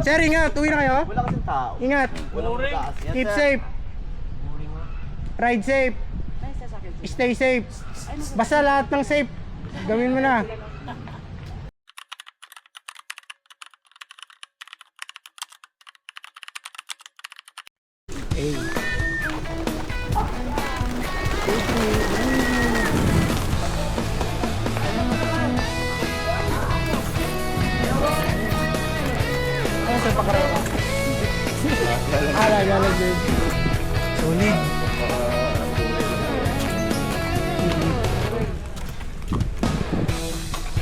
Sir, ingat. Uwi na kayo. Wala kasing tao. Ingat. Walang mataas. Yes, Keep sir. safe. Ride safe. Stay safe. Basta lahat ng safe. Gawin mo na. Hey. Ano sa pakarera? Galag din. Solid.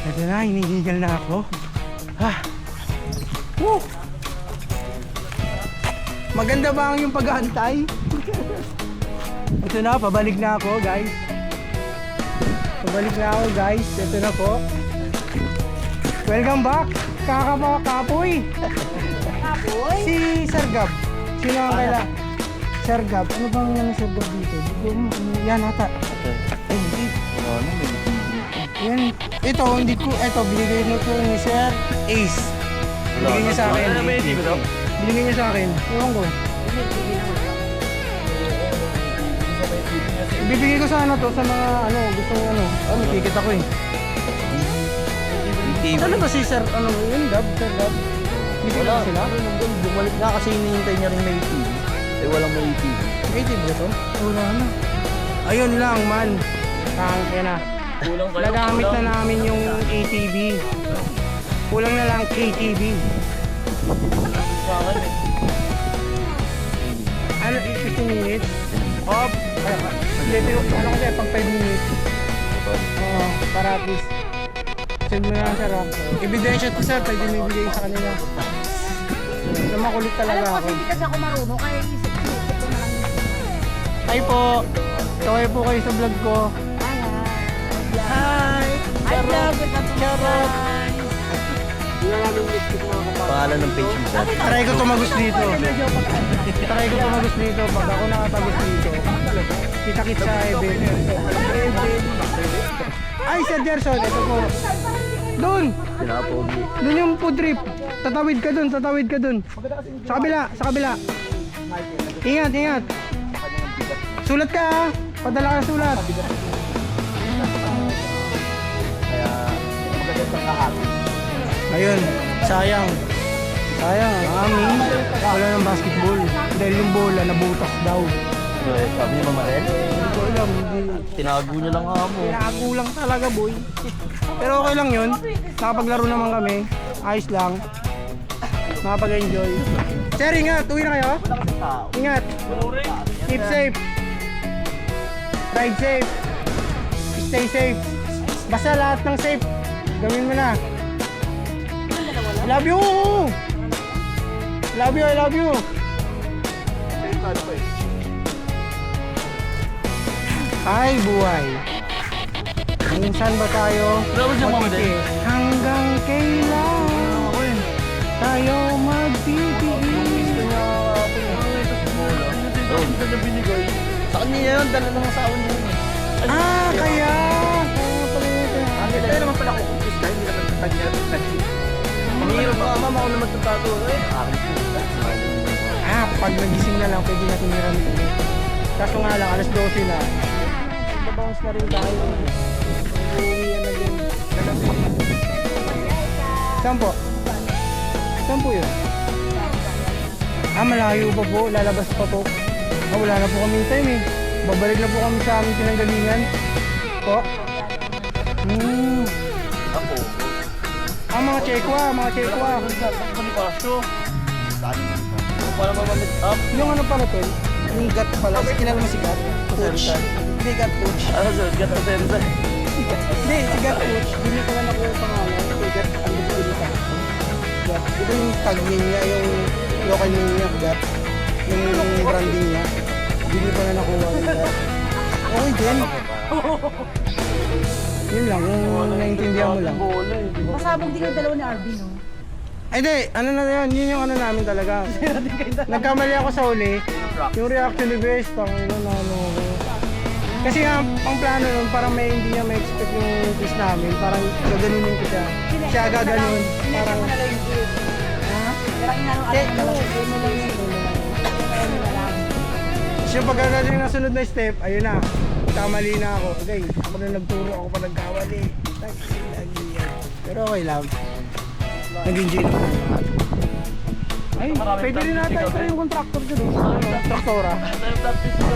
Ito na, hinihigal na ako. Woo! Maganda ba ang yung pag-aantay? Ito na, pabalik na ako guys. Pabalik na ako guys. Ito na po. Welcome back, Kapoy. Kapoy? Si Sir Gab. Sino ang kaila? Sir Gab. Ano bang Sir Gab dito? Yan ata. Hindi. Yan. Ito, hindi ko. Ito, binigay mo ito ni Sir Ace. Binigay niya sa akin. Binigay niya sa akin. Ewan ko. Bibigay ko sa ano to, sa mga ano, gusto mo ano. May ticket ako eh. Ano ba si Sir, ano yun, Gab? Sir Gab? Bibigay Wala. na sila? Bumalik na kasi hinihintay niya rin may TV. Eh walang may TV. May tip ba to? Wala na. Ayun lang man. Tangke na. Kulang kayo. Nagamit na namin yung ATV. Kulang na lang KTV. Sa akin eh. Ano, 15 minutes? Off. Ano kasi, pag 5 minutes. Oo, para at least. Send mo na lang sir. Ebidensya to sir, pwede mo ibigay sa kanila. Na makulit talaga Alam ko ako. kasi hindi kasi ako marunong, kaya isip ko na lang. Hi po. Kaway po kayo sa vlog ko. Hi! I vlog with the Charot! Pangalan ng page mo sir. Try ko tumagos dito. Try ko tumagos dito. Pag ako nakatagos dito, kita-kit sa event. Ay, Sir Gerson, ito po. Doon! Pinapogi. Doon yung food trip. Tatawid ka doon, tatawid ka doon. Sa kabila, sa kabila. Ingat, ingat. Sulat ka ha. Padala ka ng sulat. Kaya maganda sa kahapon. Ayun, sayang. Sayang, ang amin. Wala ng basketball. Dahil yung bola nabutas daw. Sabi niya mamarel? Hindi ko alam, hindi. Tinago niya lang ako. Pinagulang talaga boy. Pero okay lang yun. Nakapaglaro naman kami. Ayos lang. Nakapag-enjoy. Sir, ingat. Uwi na kayo. Wala kasing tao. Ingat. Keep safe. Ride safe. Stay safe. Basta lahat ng safe. Gawin mo na. I love you! Love you, I love you. Ay, buhay. Hanggang saan ba tayo? Magtitiis? Hanggang kailan tayo magtitiis? Ito na binigay. Sa kanya yun, dala ng asawa niya yun. Ah, kaya. Kaya naman pala ako kumpis na, hindi naman kanya. Mahirap ba mama ako na magtatato? Ah, pag nagising na lang, pwede natin niramin ulit. Kaso nga lang, alas 12 na. Babawas na rin tayo. Uuwian na din. Saan po? Saan po yun? Ah, malayo pa po. Lalabas pa po. Ah, wala na po kaming time eh. Babalik na po kami sa aming pinanggalingan. Po? Ako. Ah, mga chekwa, mga chekwa. Komunikasyo. Kung paano mamamit up? Yung ano pala to? Yung gat pala. Kilala mo si gat? Coach. Hindi, gat coach. Ano sir? Get the sense. Hindi, si gat coach. Hindi ko lang ako yung pangalan. Si gat ang dito. Gat. Ito yung tag niya, yung local niya, gat. Yung branding niya. Hindi ko na nakuha ng gat. Okay din. Yun lang, kung naiintindihan mo lang. Masabog din yung dalawa ni Arvin, no? Ay di, ano na yan, yun yung ano namin talaga. Nagkamali ako sa uli, yung reaction ni Bes, pangino na ano. Kasi nga, ang plano nun, parang may hindi niya ma-expect yung kiss namin, parang gaganunin ko siya. Siya gaganon, parang... Sinesa mo na lang yung gift. Ha? Pero inano alam mo lang. Ano lang yun. Ano na lang. Tapos yung pagkagaling ng sunod na step, ayun na. Kamali na ako. Okay, ako na nagturo, ako pa nagkamali. Lagi yan. Pero okay lang. Nag-enjoy naman ang lahat. Ay, pwede rin natin ito yung contractor dyan. Traktora. Tayo practice ko,